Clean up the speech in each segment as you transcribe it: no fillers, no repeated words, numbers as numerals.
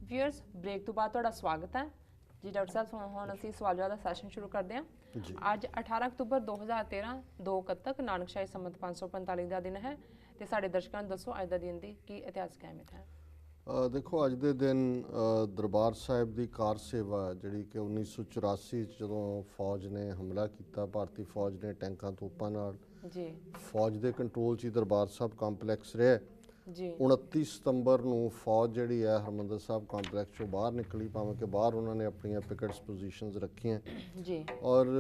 Viewers break तो बाद तुहाडा स्वागत है जी डॉक्टर साहब। हुण असीं सवाल जवाब दा सैशन शुरू करते हैं। अज 18 अक्तूबर 2013 2 कत्तक नानकशाही संमत 545 का दिन है। तो साडे दर्शकों नूं दसो अज दा दिन दी की इतिहासक अहमियत है। देखो अज दे दिन दरबार साहिब की कार सेवा जिहड़ी कि 1984 जदों फौज ने हमला किया, भारतीय फौज ने टैंकां तोपां नाल जी फौज के कंट्रोल च दरबार साहब कंपलैक्स रहा जी 29 सितंबर नूं फौज जिहड़ी है हरमंदर साहब कंपलैक्स चों बाहर निकली, भावें कि बाहर उन्होंने अपनी पिकेट्स पोजीशनस रखियां जी और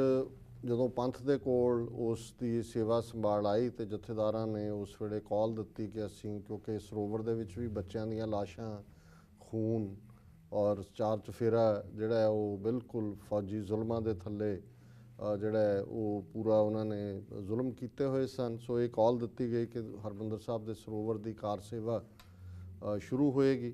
जदों पंथ दे कोल उस दी सेवा संभाल आई तो जथेदारां ने उस वेले कॉल दित्ती कि असीं क्योंकि सरोवर दे विच भी बच्चों दीयां लाशां, खून और चार चफेरा जिहड़ा है वो बिल्कुल फौजी जुल्मां दे थल्ले जिहड़ा है वो पूरा उन्होंने जुल्म कीते हुए सन। सो ये कॉल दित्ती गई कि हरमंदर साहब दे सरोवर दी कार सेवा शुरू होएगी।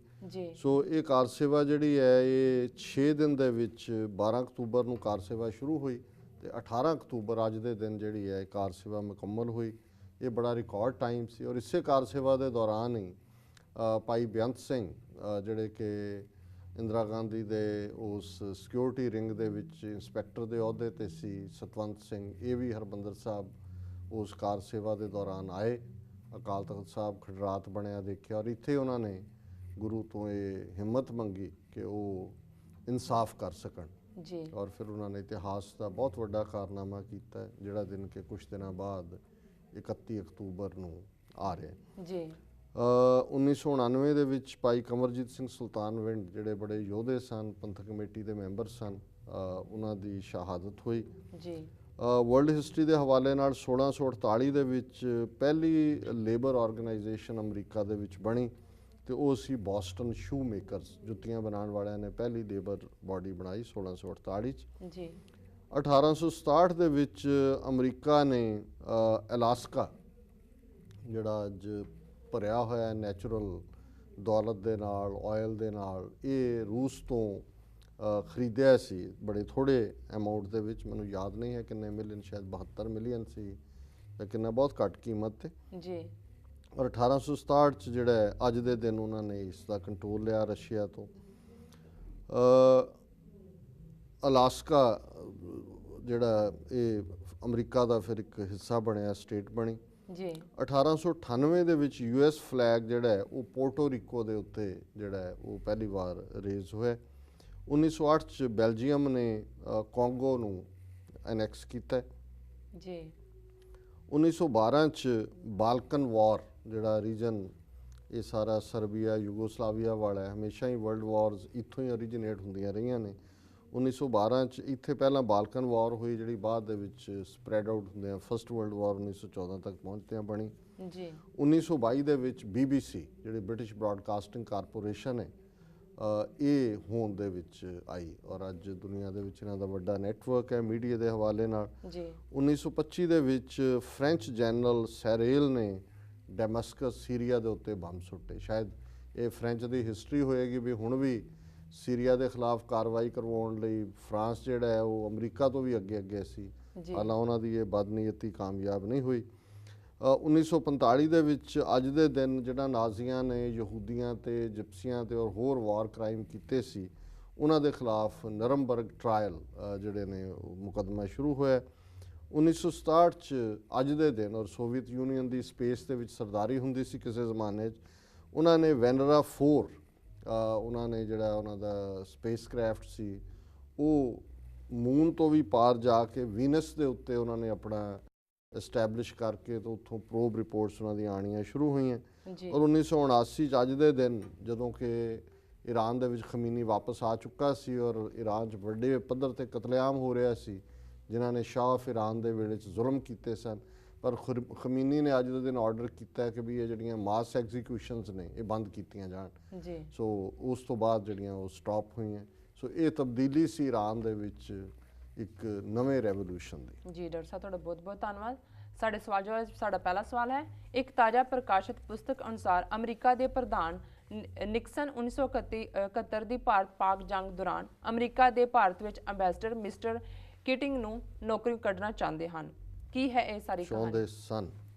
सो ये कार सेवा जिहड़ी है ये 6 दिन दे विच 12 अक्तूबर नूं कार सेवा शुरू हुई तो 18 अक्तूबर अज दे दिन जिहड़ी है कार सेवा मुकम्मल हुई। ये बड़ा रिकॉर्ड टाइम सी और इसे कार सेवा के दौरान ही भाई बेअंत सिंह जिहड़े कि इंदिरा गांधी दे उस सिक्योरिटी रिंग दे विच इंस्पैक्टर के अहुदे ते सी, सतवंत सिंह ये भी हरमंदर साहब उस कार सेवा के दौरान आए। अकाल तख्त साहब खडरात बनया देखा और इत्थे उन्होंने गुरु तो ये हिम्मत मंगी कि वो इंसाफ कर सकन जी और फिर उन्होंने इतिहास का बहुत वड्डा कारनामा किया जिहड़ा दिन के कुछ दिनों बाद 31 अक्तूबर नूं आ रहा जी 1999 ਦੇ ਵਿੱਚ ਭਾਈ ਕਮਰਜੀਤ ਸਿੰਘ ਸੁਲਤਾਨਵਿੰਡ ਜਿਹੜੇ ਬੜੇ ਯੋਧੇ ਸਨ, ਪੰਥਕ ਕਮੇਟੀ ਦੇ ਮੈਂਬਰ ਸਨ, ਉਹਨਾਂ ਦੀ ਸ਼ਹਾਦਤ ਹੋਈ जी ਵਰਲਡ ਹਿਸਟਰੀ ਦੇ ਹਵਾਲੇ ਨਾਲ 1648 ਦੇ ਵਿੱਚ ਪਹਿਲੀ ਲੇਬਰ ਆਰਗੇਨਾਈਜੇਸ਼ਨ ਅਮਰੀਕਾ ਦੇ ਵਿੱਚ ਬਣੀ ਤੇ ਉਹ ਸੀ ਬੋਸਟਨ ਸ਼ੂ ਮੇਕਰਸ, ਜੁੱਤੀਆਂ ਬਣਾਉਣ ਵਾਲਿਆਂ ਨੇ ਪਹਿਲੀ ਲੇਬਰ ਬਾਡੀ ਬਣਾਈ 1648 ਚ। जी 1867 ਦੇ ਵਿੱਚ ਅਮਰੀਕਾ ਨੇ ਅਲਾਸਕਾ ਜਿਹੜਾ ਅੱਜ ਭਰਿਆ ਹੋਇਆ ਨੈਚੁਰਲ ਦੌਲਤ ਦੇ ਨਾਲ, ਆਇਲ ਦੇ ਨਾਲ, ਇਹ ਰੂਸ ਤੋਂ ਖਰੀਦਿਆ ਸੀ ਬੜੇ ਥੋੜੇ ਅਮਾਉਂਟ ਦੇ ਵਿੱਚ, ਮੈਨੂੰ ਯਾਦ ਨਹੀਂ ਹੈ ਕਿੰਨੇ ਮਿਲੀਅਨ, ਸ਼ਾਇਦ 72 ਮਿਲੀਅਨ ਸੀ ਜਾਂ ਕਿੰਨਾ, ਬਹੁਤ ਘੱਟ ਕੀਮਤ ਤੇ जी ਔਰ 1867 ਚ ਜਿਹੜਾ ਅੱਜ ਦੇ ਦਿਨ ਉਹਨਾਂ ਨੇ ਇਸ ਦਾ ਕੰਟਰੋਲ ਲਿਆ ਰਸ਼ੀਆ ਤੋਂ। ਅਲਾਸਕਾ ਜਿਹੜਾ ਇਹ ਅਮਰੀਕਾ ਦਾ ਫਿਰ ਇੱਕ ਹਿੱਸਾ ਬਣਿਆ, ਸਟੇਟ ਬਣੀ। जी 1898 ਦੇ ਵਿੱਚ ਯੂਐਸ ਫਲੈਗ ਜਿਹੜਾ ਹੈ ਉਹ ਪੋਰਟੋ ਰੀਕੋ ਦੇ ਉੱਤੇ ਜਿਹੜਾ ਹੈ ਉਹ ਪਹਿਲੀ ਵਾਰ ਰੇਜ਼ ਹੋਇਆ। 1908 ਚ ਬੈਲਜੀਅਮ ਨੇ ਕੋਂਗੋ ਨੂੰ ਐਨੈਕਸ ਕੀਤਾ। जी 1912 ਚ ਬਾਲਕਨ ਵਾਰ ਜਿਹੜਾ ਰੀਜਨ ਇਹ ਸਾਰਾ ਸਰਬੀਆ, ਯੂਗੋਸਲਾਵੀਆ ਵਾਲਾ ਹੈ, ਹਮੇਸ਼ਾ ਹੀ ਵਰਲਡ ਵਾਰਸ ਇੱਥੋਂ ਹੀ ਓਰੀਜੀਨੇਟ ਹੁੰਦੀਆਂ ਰਹੀਆਂ ਨੇ। 1912 ਚ ਇੱਥੇ ਪਹਿਲਾਂ ਬਾਲਕਨ ਵਾਰ ਹੋਈ ਜਿਹੜੀ ਬਾਅਦ ਦੇ ਵਿੱਚ ਸਪਰੈਡ ਆਊਟ ਹੁੰਦੇ ਆ, ਫਸਟ ਵਰਲਡ ਵਾਰ 1914 ਤੱਕ ਪਹੁੰਚਦਿਆਂ ਬਣੀ। जी 1922 ਦੇ ਵਿੱਚ BBC ਜਿਹੜੀ ਬ੍ਰਿਟਿਸ਼ ਬ੍ਰਾਡਕਾਸਟਿੰਗ ਕਾਰਪੋਰੇਸ਼ਨ ਹੈ ਇਹ ਹੋਂਦ ਦੇ ਵਿੱਚ ਆਈ ਔਰ ਅੱਜ ਦੁਨੀਆ ਦੇ ਵਿੱਚ ਇਹਨਾਂ ਦਾ ਵੱਡਾ ਨੈਟਵਰਕ ਹੈ ਮੀਡੀਆ ਦੇ ਹਵਾਲੇ ਨਾਲ। जी 1925 ਦੇ ਵਿੱਚ ਫ੍ਰੈਂਚ ਜਨਰਲ ਸੈਰੇਲ ਨੇ ਡੈਮਸਕਸ ਸੀਰੀਆ ਦੇ ਉੱਤੇ ਬੰਬ ਸੁੱਟੇ। ਸ਼ਾਇਦ ਇਹ ਫ੍ਰੈਂਚ ਦੀ ਹਿਸਟਰੀ ਹੋਏਗੀ ਵੀ ਹੁਣ ਵੀ ਸੀਰੀਆ ਦੇ ਖਿਲਾਫ ਕਾਰਵਾਈ ਕਰਵਾਉਣ ਲਈ ਫਰਾਂਸ ਜਿਹੜਾ ਹੈ ਉਹ ਅਮਰੀਕਾ ਤੋਂ ਵੀ ਅੱਗੇ ਸੀ, ਹਾਲਾਂ ਉਹਨਾਂ ਦੀ ਇਹ ਬਦਨੀਅਤੀ ਕਾਮਯਾਬ ਨਹੀਂ ਹੋਈ। 1945 ਦੇ ਵਿੱਚ ਅੱਜ ਦੇ ਦਿਨ ਜਿਹੜਾ ਨਾਜ਼ੀਆਂ ਨੇ ਯਹੂਦੀਆਂ ਤੇ ਜਿਪਸੀਆਂ ਤੇ ਔਰ ਹੋਰ ਵਾਰ ਕ੍ਰਾਈਮ ਕੀਤੇ ਸੀ ਉਹਨਾਂ ਦੇ ਖਿਲਾਫ ਨਰਮਬਰਗ ਟਰਾਇਲ ਜਿਹੜੇ ਨੇ ਉਹ ਮੁਕੱਦਮਾ ਸ਼ੁਰੂ ਹੋਇਆ। 1967 ਚ ਅੱਜ ਦੇ ਦਿਨ ਔਰ ਸੋਵੀਅਤ ਯੂਨੀਅਨ ਦੀ ਸਪੇਸ ਦੇ ਵਿੱਚ ਸਰਦਾਰੀ ਹੁੰਦੀ ਸੀ ਕਿਸੇ ਜ਼ਮਾਨੇ 'ਚ, ਉਹਨਾਂ ਨੇ ਵੈਨਰਾ 4 ਉਹਨਾਂ ਨੇ ਜਿਹੜਾ ਉਹਨਾਂ ਦਾ ਸਪੇਸ ਕ੍ਰਾਫਟ ਸੀ ਉਹ ਮੂਨ ਤੋਂ ਵੀ ਪਾਰ ਜਾ ਕੇ ਵੀਨਸ ਦੇ ਉੱਤੇ ਉਹਨਾਂ ਨੇ ਆਪਣਾ ਐਸਟੈਬਲਿਸ਼ ਕਰਕੇ ਤੇ ਉੱਥੋਂ ਪ੍ਰੋਬ ਰਿਪੋਰਟਸ ਉਹਨਾਂ ਦੀਆਂ ਆਉਣੀਆਂ ਸ਼ੁਰੂ ਹੋਈਆਂ। ਔਰ 1979 ਚ ਅੱਜ ਦੇ ਦਿਨ ਜਦੋਂ ਕਿ ਈਰਾਨ ਦੇ ਵਿੱਚ ਖਮੀਨੀ ਵਾਪਸ ਆ ਚੁੱਕਾ ਸੀ ਔਰ ਈਰਾਨ 'ਚ ਵੱਡੇ ਪੱਧਰ ਤੇ ਕਤਲੇਆਮ ਹੋ ਰਿਹਾ ਸੀ ਜਿਨ੍ਹਾਂ ਨੇ ਸ਼ਾਹ ਆਫ ਈਰਾਨ ਦੇ ਵੇਲੇ 'ਚ ਜ਼ੁਲਮ ਕੀਤੇ ਸਨ, ਪਰ ਖਮੀਨੀ ਨੇ ਅੱਜ ਦੇ ਦਿਨ ਆਰਡਰ ਕੀਤਾ ਕਿ ਵੀ ਇਹ ਜਿਹੜੀਆਂ ਮਾਸ ਐਗਜ਼ੀਕਿਊਸ਼ਨਸ ਨੇ ਇਹ ਬੰਦ ਕੀਤੀਆਂ ਜਾਣ। जी ਸੋ ਉਸ ਤੋਂ ਬਾਅਦ ਜਿਹੜੀਆਂ ਉਹ ਸਟਾਪ ਹੋਈਆਂ। ਸੋ ਇਹ ਤਬਦੀਲੀ ਸੀ ਈਰਾਨ ਦੇ ਵਿੱਚ ਇੱਕ ਨਵੇਂ ਰੈਵੋਲੂਸ਼ਨ ਦੀ। जी डॉक्टर साहब ਤੁਹਾਡਾ ਬਹੁਤ ਬਹੁਤ ਧੰਨਵਾਦ। ਸਾਡੇ ਸਵਾਲ ਜਵਾਬ ਸਾਡਾ ਪਹਿਲਾ ਸਵਾਲ ਹੈ, ਇੱਕ ਤਾਜ਼ਾ ਪ੍ਰਕਾਸ਼ਿਤ ਪੁਸਤਕ ਅਨੁਸਾਰ ਅਮਰੀਕਾ ਦੇ ਪ੍ਰਧਾਨ ਨਿਕਸਨ 1971 ਦੀ ਭਾਰਤ ਪਾਕ ਜੰਗ ਦੌਰਾਨ ਅਮਰੀਕਾ ਦੇ ਭਾਰਤ ਵਿੱਚ ਅੰਬੈਸਡਰ ਮਿਸਟਰ ਕਿਟਿੰਗ ਨੂੰ ਨੌਕਰੀ ਕੱਢਣਾ ਚਾਹੁੰਦੇ ਹਨ। ਕੀ ਹੈ ਇਹ ਸਾਰੀ ਕਹਾਣੀ?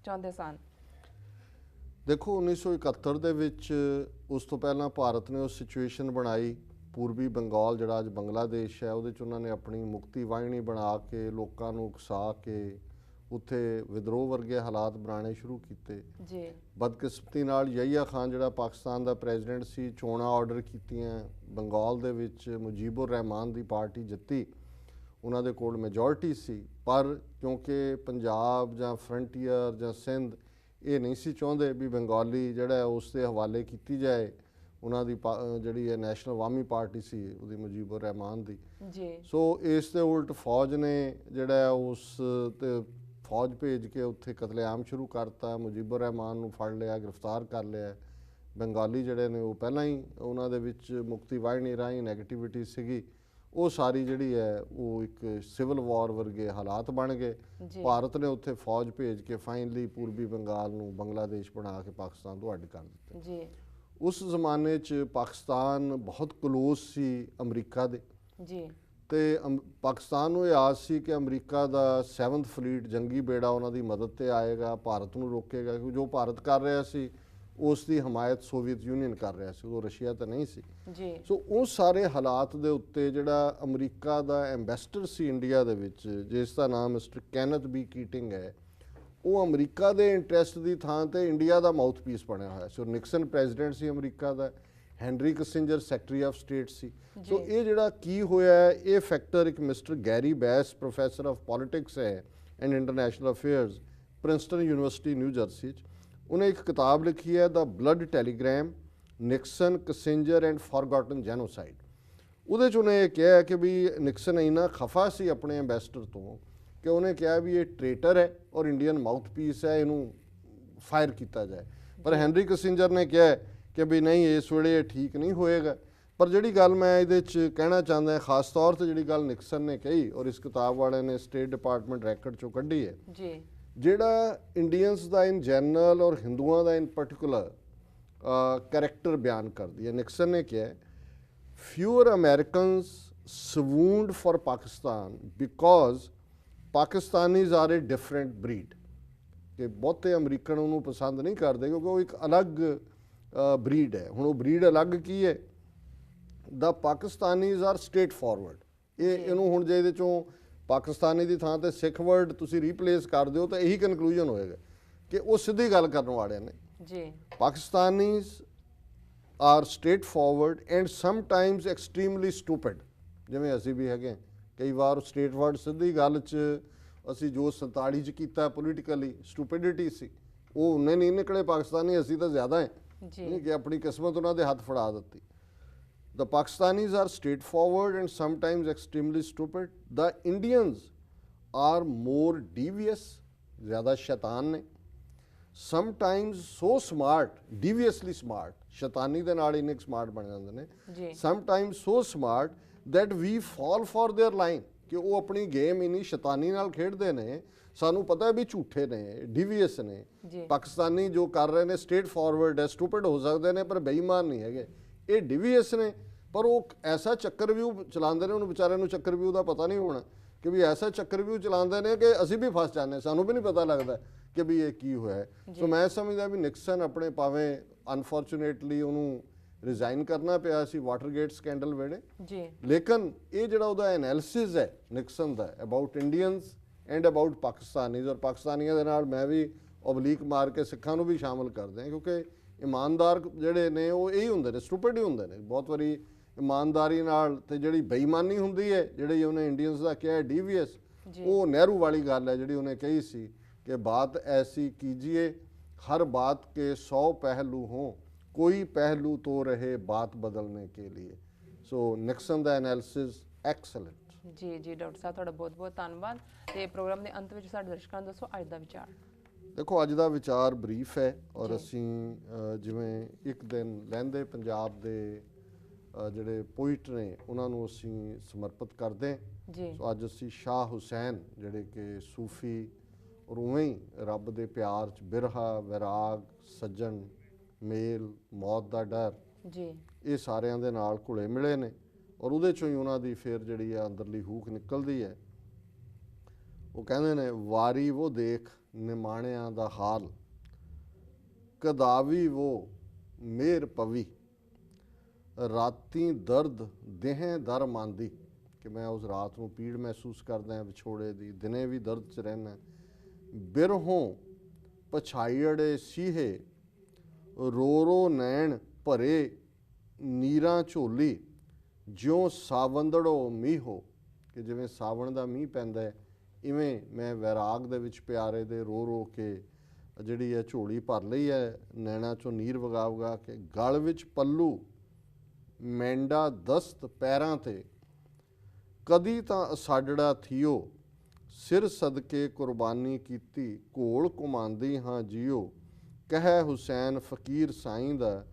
ਚਾਹੁੰਦੇ ਸਨ। ਦੇਖੋ 1971 ਦੇ ਵਿੱਚ ਉਸ ਤੋਂ ਪਹਿਲਾਂ ਭਾਰਤ ਨੇ ਉਹ ਸਿਚੁਏਸ਼ਨ ਬਣਾਈ, ਪੂਰਬੀ ਬੰਗਾਲ ਜਿਹੜਾ ਅੱਜ ਬੰਗਲਾਦੇਸ਼ ਹੈ ਉਹਦੇ 'ਚ ਉਹਨਾਂ ਨੇ ਆਪਣੀ ਮੁਕਤੀ ਵਾਹਿਨੀ ਬਣਾ ਕੇ ਲੋਕਾਂ ਨੂੰ ਉਕਸਾ ਕੇ ਉੱਥੇ ਵਿਦਰੋਹ ਵਰਗੇ ਹਾਲਾਤ ਬਣਾਉਣੇ ਸ਼ੁਰੂ ਕੀਤੇ ਜੀ। ਬਦਕਿਸਮਤੀ ਨਾਲ ਯਹੀਆ ਖਾਨ ਜਿਹੜਾ ਪਾਕਿਸਤਾਨ ਦਾ ਪ੍ਰੈਜ਼ੀਡੈਂਟ ਸੀ, ਚੋਣਾਂ ਆਰਡਰ ਕੀਤੀਆਂ, ਬੰਗਾਲ ਦੇ ਵਿੱਚ ਮੁਜੀਬੁਰ ਰਹਿਮਾਨ ਦੀ ਪਾਰਟੀ ਜਿੱਤੀ, ਉਹਨਾਂ ਦੇ ਕੋਲ ਮੈਜੋਰਟੀ ਸੀ, ਪਰ ਕਿਉਂਕਿ ਪੰਜਾਬ ਜਾਂ ਫਰੰਟੀਅਰ ਜਾਂ ਸਿੰਧ ਇਹ ਨਹੀਂ ਸੀ ਚਾਹੁੰਦੇ ਵੀ ਬੰਗਾਲੀ ਜਿਹੜਾ ਉਸ ਦੇ ਹਵਾਲੇ ਕੀਤੀ ਜਾਏ, ਉਹਨਾਂ ਦੀ ਜਿਹੜੀ ਹੈ ਨੈਸ਼ਨਲ ਅਵਾਮੀ ਪਾਰਟੀ ਸੀ ਉਹਦੀ ਮੁਜੀਬੁਰ ਰਹਿਮਾਨ ਦੀ ਜੀ। ਸੋ ਇਸ ਦੇ ਉਲਟ ਫੌਜ ਨੇ ਜਿਹੜਾ ਉਸ ਤੇ ਫੌਜ ਭੇਜ ਕੇ ਉੱਥੇ ਕਤਲੇਆਮ ਸ਼ੁਰੂ ਕਰਤਾ, ਮੁਜੀਬੁਰ ਰਹਿਮਾਨ ਨੂੰ ਫੜ ਲਿਆ, ਗ੍ਰਿਫਤਾਰ ਕਰ ਲਿਆ। ਬੰਗਾਲੀ ਜਿਹੜੇ ਨੇ ਉਹ ਪਹਿਲਾਂ ਹੀ ਉਹਨਾਂ ਦੇ ਵਿੱਚ ਮੁਕਤੀ ਵਾਹਿਨੀ ਰਾਹੀਂ ਨੈਗੇਟਿਵਿਟੀ ਸੀਗੀ, ਉਹ ਸਾਰੀ ਜਿਹੜੀ ਹੈ ਉਹ ਇੱਕ ਸਿਵਲ ਵਾਰ ਵਰਗੇ ਹਾਲਾਤ ਬਣ ਗਏ। ਭਾਰਤ ਨੇ ਉੱਥੇ ਫੌਜ ਭੇਜ ਕੇ ਫਾਈਨਲੀ ਪੂਰਬੀ ਬੰਗਾਲ ਨੂੰ ਬੰਗਲਾਦੇਸ਼ ਬਣਾ ਕੇ ਪਾਕਿਸਤਾਨ ਤੋਂ ਅੱਡ ਕਰ ਦਿੱਤਾ ਜੀ। ਉਸ ਜ਼ਮਾਨੇ 'ਚ ਪਾਕਿਸਤਾਨ ਬਹੁਤ ਕਲੋਜ਼ ਸੀ ਅਮਰੀਕਾ ਦੇ ਜੀ। ਤੇ ਪਾਕਿਸਤਾਨ ਨੂੰ ਇਹ ਆਸ ਸੀ ਕਿ ਅਮਰੀਕਾ ਦਾ 7th ਫਲੀਟ ਜੰਗੀ ਬੇੜਾ ਉਹਨਾਂ ਦੀ ਮਦਦ ਤੇ ਆਏਗਾ, ਭਾਰਤ ਨੂੰ ਰੋਕੇਗਾ, ਕਿਉਂਕਿ ਜੋ ਭਾਰਤ ਕਰ ਰਿਹਾ ਸੀ ਉਸ ਦੀ ਹਮਾਇਤ ਸੋਵੀਅਤ ਯੂਨੀਅਨ ਕਰ ਰਿਹਾ ਸੀ, ਉਦੋਂ ਰਸ਼ੀਆ ਤਾਂ ਨਹੀਂ ਸੀ ਜੀ। ਸੋ ਉਹ ਸਾਰੇ ਹਾਲਾਤ ਦੇ ਉੱਤੇ ਜਿਹੜਾ ਅਮਰੀਕਾ ਦਾ ਐਂਬੈਸਡਰ ਸੀ ਇੰਡੀਆ ਦੇ ਵਿੱਚ, ਜਿਸ ਦਾ ਨਾਮ ਮਿਸਟਰ ਕੈਨਥ ਬੀ ਕੀਟਿੰਗ ਹੈ, ਉਹ ਅਮਰੀਕਾ ਦੇ ਇੰਟਰਸਟ ਦੀ ਥਾਂ ਤੇ ਇੰਡੀਆ ਦਾ ਮਾਊਥਪੀਸ ਬਣਿਆ ਹੋਇਆ ਸੀ। ਨਿਕਸਨ ਪ੍ਰੈਜ਼ੀਡੈਂਟ ਸੀ ਅਮਰੀਕਾ ਦਾ, Henry Kissinger secretary of state ਸੀ। ਸੋ ਇਹ ਜਿਹੜਾ ਕੀ ਹੋਇਆ, ਇਹ ਫੈਕਟਰ ਇੱਕ mister Gary Bass professor of politics ਹੈ and international affairs, Princeton University New Jersey 'ਚ, ਉਹਨੇ ਇੱਕ ਕਿਤਾਬ ਲਿਖੀ ਹੈ the blood telegram, Nixon, Kissinger and forgotten genocide. ਉਹਦੇ 'ਚ ਉਹਨੇ ਇਹ ਕਿਹਾ ਕਿ ਵੀ ਨਿਕਸਨ ਇੰਨਾ ਖਫਾ ਸੀ ਆਪਣੇ ਐਂਬੈਸਡਰ ਤੋਂ ਕਿ ਉਹਨੇ ਕਿਹਾ ਵੀ ਇਹ ਟ੍ਰੇਟਰ ਹੈ ਔਰ ਇੰਡੀਅਨ ਮਾਊਥਪੀਸ ਹੈ, ਇਹਨੂੰ ਫਾਇਰ ਕੀਤਾ ਜਾਏ। ਪਰ ਹੈਨਰੀ ਕਿਸਿੰਜਰ ਨੇ ਕਿਹਾ ਕਿ ਵੀ ਨਹੀਂ, ਇਸ ਵੇਲੇ ਇਹ ਠੀਕ ਨਹੀਂ ਹੋਏਗਾ। ਪਰ ਜਿਹੜੀ ਗੱਲ ਮੈਂ ਇਹਦੇ 'ਚ ਕਹਿਣਾ ਚਾਹੁੰਦਾ, ਖਾਸ ਤੌਰ ਤੇ ਜਿਹੜੀ ਗੱਲ ਨਿਕਸਨ ਨੇ ਕਹੀ ਔਰ ਇਸ ਕਿਤਾਬ ਵਾਲਿਆਂ ਨੇ ਸਟੇਟ ਡਿਪਾਰਟਮੈਂਟ ਰੈਕਡ 'ਚੋਂ ਕੱਢੀ ਹੈ ਜੀ, ਜਿਹੜਾ ਇੰਡੀਅਨਸ ਦਾ ਇਨ ਜਨਰਲ ਔਰ ਹਿੰਦੂਆਂ ਦਾ ਇਨ ਪਰਟੀਕੁਲਰ ਕਰੈਕਟਰ ਬਿਆਨ ਕਰਦੀ ਹੈ। ਨਿਕਸਨ ਨੇ ਕਿਹਾ fewer Americans swooned for Pakistan because Pakistanis are a different breed, ਕਿ ਬਹੁਤੇ ਅਮਰੀਕਨ ਉਹਨੂੰ ਪਸੰਦ ਨਹੀਂ ਕਰਦੇ ਕਿਉਂਕਿ ਉਹ ਇੱਕ ਅਲੱਗ ਬਰੀਡ ਹੈ। ਹੁਣ ਉਹ ਬਰੀਡ ਅਲੱਗ ਕੀ ਹੈ? ਦਾ ਪਾਕਿਸਤਾਨੀਜ਼ ਆਰ ਸਟ੍ਰੇਟ ਫਾਰਵਰਡ। ਇਹਨੂੰ ਹੁਣ ਜੇ ਇਹਦੇ ਚੋਂ ਪਾਕਿਸਤਾਨੀ ਦੀ ਥਾਂ ਤੇ ਸਿੱਖ ਵਰਡ ਤੁਸੀਂ ਰੀਪਲੇਸ ਕਰ ਦਿਓ ਤਾਂ ਇਹੀ ਕਨਕਲੂਜਨ ਹੋਏਗਾ ਕਿ ਉਹ ਸਿੱਧੀ ਗੱਲ ਕਰਨ ਵਾਲੇ ਨੇ ਜੀ। Pakistanis are straightforward and sometimes extremely stupid, ਜਿਵੇਂ ਅਸੀਂ ਵੀ ਹੈਗੇ। ਕਈ ਵਾਰ ਸਟ੍ਰੇਟ ਫਾਰਵਰਡ ਸਿੱਧੀ ਗੱਲ 'ਚ ਅਸੀਂ ਜੋ 47 'ਚ ਕੀਤਾ ਪੋਲੀਟੀਕਲੀ ਸਟੂਪਿਡਿਟੀ ਸੀ, ਉਹ ਉਹਨੇ ਨਹੀਂ ਨਿਕਲੇ ਪਾਕਿਸਤਾਨੀ, ਅਸੀਂ ਤਾਂ ਜ਼ਿਆਦਾ ਹੈ ਨਹੀਂ ਕਿ ਆਪਣੀ ਕਿਸਮਤ ਉਹਨਾਂ ਦੇ ਹੱਥ ਫੜਾ ਦਿੱਤੀ। The Pakistanis are straightforward and sometimes extremely stupid. The Indians are more devious, ज़्यादा शैतान ने, sometimes so smart, deviously smart, शैतानी दे नाल इन्ने smart बन जाते हैं, sometimes so smart that we fall for their line, कि वो अपनी गेम इन्नी शैतानी नाल खेडते हैं, सानू पता है भी झूठे ने, डिवीयस ने। पाकिस्तानी जो कर रहे हैं स्ट्रेट फॉरवर्ड है, स्टूपिड हो सकते हैं पर बेईमान नहीं है, ये डिवीयस ने, पर वो ऐसा चक्रव्यूह चलाते हैं, उन्होंने बेचारे को चक्रव्यूह का पता नहीं होना कि भी ऐसा चक्रव्यूह चलाते हैं कि असी भी फस जाने, सानू भी नहीं पता लगता कि भी ये की होया है। सो मैं समझदा भी निक्सन अपने भावें अनफॉर्चुनेटली उन्होंने रिजाइन करना पिया सी वाटरगेट स्कैंडल वेले, लेकिन ये जिहड़ा उहदा एनालिसिस है निक्सन दा about Indians and about Pakistanis, और पाकिस्तानियों के नाल मैं भी ओबलीक मार के सिखां नूं भी शामिल करदे हैं, क्योंकि ईमानदार जिहड़े ने वो यही हुंदे ने, स्टूपिड ही हुंदे ने बहुत वारी। ईमानदारी नाल ते जिहड़ी बेईमानी हुंदी है, जिहड़ी उन्हें इंडियंस का कहा डीवीएस, वो नेहरू वाली गल है जिहड़ी उन्हें कही सी कि बात ऐसी कीजिए हर बात के 100 पहलू हों, कोई पहलू तो रहे बात बदलने के लिए। सो निक्सन दा एनालिसिस एक्सलेंट। जी जी डॉक्टर साहब, तुहाडा बहुत बहुत धन्नवाद। ते प्रोग्राम के अंत विच साडे दर्शकां नूं दसो अज दा विचार। देखो अज का विचार बरीफ है और असी जिवें एक दिन लहंदे पंजाब दे ਜਿਹੜੇ ਪੋਇਟ ਨੇ ਉਹਨਾਂ ਨੂੰ ਅਸੀਂ ਸਮਰਪਿਤ ਕਰਦੇ ਹਾਂ ਜੀ। ਸੋ ਅੱਜ ਅਸੀਂ ਸ਼ਾਹ ਹੁਸੈਨ ਜਿਹੜੇ ਕਿ ਸੂਫੀ ਔਰ ਉਵੇਂ ਹੀ ਰੱਬ ਦੇ ਪਿਆਰ 'ਚ ਬਿਰਹਾ, ਵਿਰਾਗ, ਸੱਜਣ, ਮੇਲ, ਮੌਤ ਦਾ ਡਰ ਜੀ, ਇਹ ਸਾਰਿਆਂ ਦੇ ਨਾਲ ਘੁਲੇ ਮਿਲੇ ਨੇ ਔਰ ਉਹਦੇ 'ਚੋਂ ਹੀ ਉਹਨਾਂ ਦੀ ਫਿਰ ਜਿਹੜੀ ਆ ਅੰਦਰਲੀ ਹੂਕ ਨਿਕਲਦੀ ਹੈ। ਉਹ ਕਹਿੰਦੇ ਨੇ ਵਾਰੀ ਉਹ ਦੇਖ ਨਿਮਾਣਿਆਂ ਦਾ ਹਾਲ, ਕਦਾਵੀ वो ਮੇਰ ਪਵੀ, ਰਾਤੀ ਦਰਦ ਦੇਹ ਦਰ ਮੰਦੀ, ਕਿ ਮੈਂ ਉਸ ਰਾਤ ਨੂੰ ਪੀੜ ਮਹਿਸੂਸ ਕਰਦਾ ਹਾਂ ਵਿਛੋੜੇ ਦੀ, ਦਿਨੇ ਵੀ ਦਰਦ 'ਚ ਰਹਿਣਾ। ਬਿਰਹੋਂ ਪਛਾਈੜੇ ਸੀਹੇ, ਰੋ ਰੋ ਨੈਣ ਭਰੇ ਨੀਰਾਂ ਝੋਲੀ, ਜਿਉਂ ਸਾਵੰਦੜੋ ਮੀਂਹੋ, ਕਿ ਜਿਵੇਂ ਸਾਵਣ ਦਾ ਮੀਂਹ ਪੈਂਦਾ ਹੈ ਇਵੇਂ ਮੈਂ ਵੈਰਾਗ ਦੇ ਵਿੱਚ ਪਿਆਰੇ ਦੇ ਰੋ ਰੋ ਕੇ ਜਿਹੜੀ ਹੈ ਝੋਲੀ ਭਰ ਲਈ ਹੈ, ਨੈਣਾ ਚੋਂ ਨੀਰ ਵਗਾ ਵਗਾ ਕੇ। ਗਲ ਵਿੱਚ ਪੱਲੂ ਮੈਂਡਾ ਦਸਤ ਪੈਰਾਂ ਤੇ, ਕਦੀ ਤਾਂ ਅਸਾਡੜਾ ਥੀਓ, ਸਿਰ ਸਦਕੇ ਕੁਰਬਾਨੀ ਕੀਤੀ, ਘੋਲ ਘੁਮਾਉਂਦੀ ਹਾਂ ਜੀਓ, ਕਹਿ ਹੁਸੈਨ ਫਕੀਰ ਸਾਈਂ ਦਾ,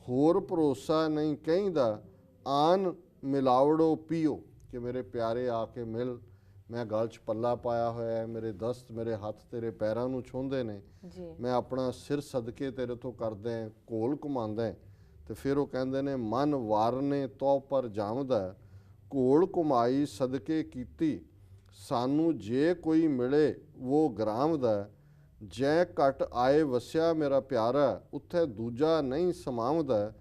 ਹੋਰ ਭਰੋਸਾ ਨਹੀਂ ਕਹਿੰਦਾ, ਆਨ ਮਿਲਾਵੜੋ ਪੀਓ, ਕਿ ਮੇਰੇ ਪਿਆਰੇ ਆ ਕੇ ਮਿਲ, ਮੈਂ ਗਲ 'ਚ ਪੱਲਾ ਪਾਇਆ ਹੋਇਆ ਹੈ, ਮੇਰੇ ਦਸਤ ਮੇਰੇ ਹੱਥ ਤੇਰੇ ਪੈਰਾਂ ਨੂੰ ਛੂੰਹਦੇ ਨੇ, ਮੈਂ ਆਪਣਾ ਸਿਰ ਸਦਕੇ ਤੇਰੇ ਤੋਂ ਕਰਦਾ, ਘੋਲ ਘੁਮਾਉਂਦਾ। ਤੇ ਫਿਰ ਉਹ ਕਹਿੰਦੇ ਨੇ ਮਨ ਵਾਰਨੇ ਤੋ ਪਰ ਜਾਮਦਾ, ਘੋਲ ਘੁਮਾਈ ਸਦਕੇ ਕੀਤੀ, ਸਾਨੂੰ ਜੇ ਕੋਈ ਮਿਲੇ ਉਹ ਗ੍ਰਾਮ ਦਾ, ਜੈ ਘਟ ਆਏ ਵਸਿਆ ਮੇਰਾ ਪਿਆਰਾ, ਉੱਥੇ ਦੂਜਾ ਨਹੀਂ ਸਮਾਵਦਾ,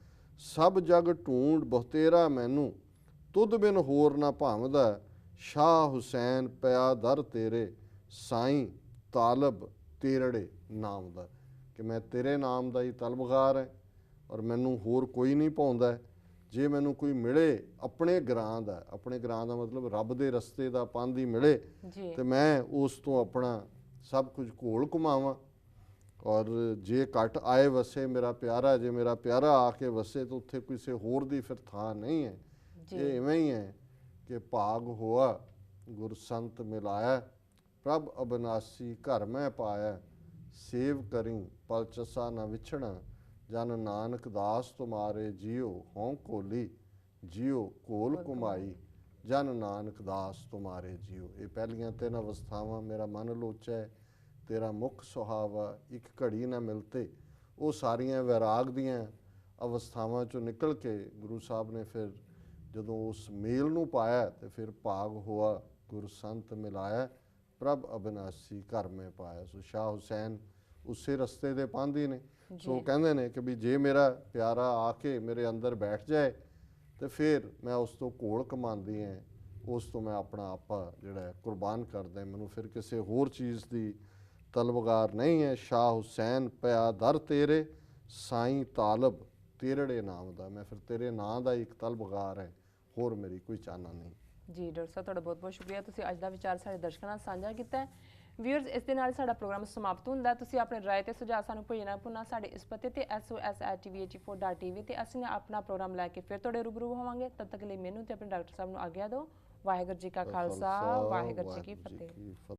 ਸਭ ਜਗ ਢੂੰਡ ਬਹੁਤੇਰਾ ਮੈਨੂੰ, ਤੁਧ ਬਿਨ ਹੋਰ ਨਾ ਭਾਵਦਾ, ਸ਼ਾਹ ਹੁਸੈਨ ਪਿਆ ਦਰ ਤੇਰੇ, ਸਾਈਂ ਤਾਲਬ ਤੇਰੜੇ ਨਾਮ ਦਾ, ਕਿ ਮੈਂ ਤੇਰੇ ਨਾਮ ਦਾ ਹੀ ਤਲਬਗਾਰ ਹੈ ਔਰ ਮੈਨੂੰ ਹੋਰ ਕੋਈ ਨਹੀਂ ਭਾਉਂਦਾ। ਜੇ ਮੈਨੂੰ ਕੋਈ ਮਿਲੇ ਆਪਣੇ ਗ੍ਰਾਂ ਦਾ, ਆਪਣੇ ਗ੍ਰਾਂ ਦਾ ਮਤਲਬ ਰੱਬ ਦੇ ਰਸਤੇ ਦਾ ਪੰਧ ਹੀ ਮਿਲੇ, ਤੇ ਮੈਂ ਉਸ ਤੋਂ ਆਪਣਾ ਸਭ ਕੁਝ ਘੋਲ ਘੁਮਾਵਾਂ। ਔਰ ਜੇ ਘਟ ਆਏ ਵਸੇ ਮੇਰਾ ਪਿਆਰਾ, ਜੇ ਮੇਰਾ ਪਿਆਰਾ ਆ ਕੇ ਵਸੇ ਤਾਂ ਉੱਥੇ ਕਿਸੇ ਹੋਰ ਦੀ ਫਿਰ ਥਾਂ ਨਹੀਂ ਹੈ। ਇਹ ਇਵੇਂ ਹੀ ਹੈ ਕਿ ਭਾਗ ਹੋਆ ਗੁਰ ਸੰਤ ਮਿਲਾਇਆ, ਪ੍ਰਭ ਅਬਨਾਸੀ ਘਰ ਮੈਂ ਪਾਇਆ, ਸੇਵ ਕਰੀ ਪਲਚਸਾ ਨਾ ਵਿਛਣਾ, ਜਨ ਨਾਨਕ ਦਾਸ ਤੁਮਾਰੇ ਜੀਓ, ਹੋਂ ਕੋਲੀ ਜੀਓ ਘੋਲ ਘੁਮਾਈ, ਜਨ ਨਾਨਕ ਦਾਸ ਤੁਮਾਰੇ ਜੀਓ। ਇਹ ਪਹਿਲੀਆਂ 3 ਅਵਸਥਾਵਾਂ, ਮੇਰਾ ਮਨ ਲੋਚੈ ਤੇਰਾ ਮੁਖ ਸੁਹਾਵਾ, ਇੱਕ ਘੜੀ ਨਾ ਮਿਲਤੇ, ਉਹ ਸਾਰੀਆਂ ਵੈਰਾਗ ਦੀਆਂ ਅਵਸਥਾਵਾਂ 'ਚੋਂ ਨਿਕਲ ਕੇ ਗੁਰੂ ਸਾਹਿਬ ਨੇ ਫਿਰ ਜਦੋਂ ਉਸ ਮੇਲ ਨੂੰ ਪਾਇਆ ਤੇ ਫਿਰ ਭਾਗ ਹੋਆ ਗੁਰ ਸੰਤ ਮਿਲਾਇਆ, ਪ੍ਰਭ ਅਬਨਾਸੀ ਘਰ ਮੈਂ ਪਾਇਆ। ਸੋ ਸ਼ਾਹ ਹੁਸੈਨ ਉਸੇ ਰਸਤੇ ਦੇ ਪਾਂਧੀ ਨੇ। ਸੋ ਕਹਿੰਦੇ ਨੇ ਕਿ ਵੀ ਜੇ ਮੇਰਾ ਪਿਆਰਾ ਆ ਕੇ ਮੇਰੇ ਅੰਦਰ ਬੈਠ ਜਾਏ ਤੇ ਫਿਰ ਮੈਂ ਉਸ ਤੋਂ ਘੋਲ ਕਮਾਉਂਦੀ ਹਾਂ, ਉਸ ਤੋਂ ਮੈਂ ਆਪਣਾ ਆਪਾ ਜਿਹੜਾ ਕੁਰਬਾਨ ਕਰਦਾ, ਮੈਨੂੰ ਫਿਰ ਕਿਸੇ ਹੋਰ ਚੀਜ਼ ਦੀ ਤਲਬਗਾਰ ਨਹੀਂ ਹੈ। ਸ਼ਾਹ ਹੁਸੈਨ ਪਿਆ ਦਰ ਤੇਰੇ, ਸਾਈਂ ਤਾਲਬ ਤੇਰੜੇ ਨਾਮ ਦਾ, ਮੈਂ ਫਿਰ ਤੇਰੇ ਨਾਂ ਦਾ ਇੱਕ ਤਲਬਗਾਰ ਹੈ, ਹੋਰ ਮੇਰੀ ਕੋਈ ਚਾਹਨਾ ਨਹੀਂ। ਜੀ ਡਾਕਟਰ ਸਾਹਿਬ, ਤੁਹਾਡਾ ਬਹੁਤ ਬਹੁਤ ਸ਼ੁਕਰੀਆ, ਤੁਸੀਂ ਅੱਜ ਦਾ ਵਿਚਾਰ ਸਾਡੇ ਦਰਸ਼ਕਾਂ ਨਾਲ ਸਾਂਝਾ ਕੀਤਾ। ਵਿਊਅਰਸ, ਇਸ ਦੇ ਨਾਲ ਸਾਡਾ ਪ੍ਰੋਗਰਾਮ ਸਮਾਪਤ ਹੁੰਦਾ। ਤੁਸੀਂ ਆਪਣੇ ਰਾਏ ਤੇ ਸੁਝਾਅ ਸਾਨੂੰ ਭੇਜਣਾ ਭੁੱਲਣਾ ਸਾਡੇ ਇਸ ਪਤੇ ਤੇ sos@tv84.tv ਤੇ ਅਸੀਂ ਆਪਣਾ ਪ੍ਰੋਗਰਾਮ ਲੈ ਕੇ ਫਿਰ ਤੁਹਾਡੇ ਰੂਬਰੂ ਹੋਵਾਂਗੇ। ਤਦ ਤੱਕ ਲਈ ਮੈਨੂੰ ਤੇ ਆਪਣੇ ਡਾਕਟਰ ਸਾਹਿਬ ਨੂੰ ਆਗਿਆ ਦਿਓ। ਵਾਹਿਗੁਰੂ ਜੀ ਕਾ ਖਾਲਸਾ, ਵਾਹਿਗੁਰੂ ਜੀ ਕੀ ਫਤਿਹ।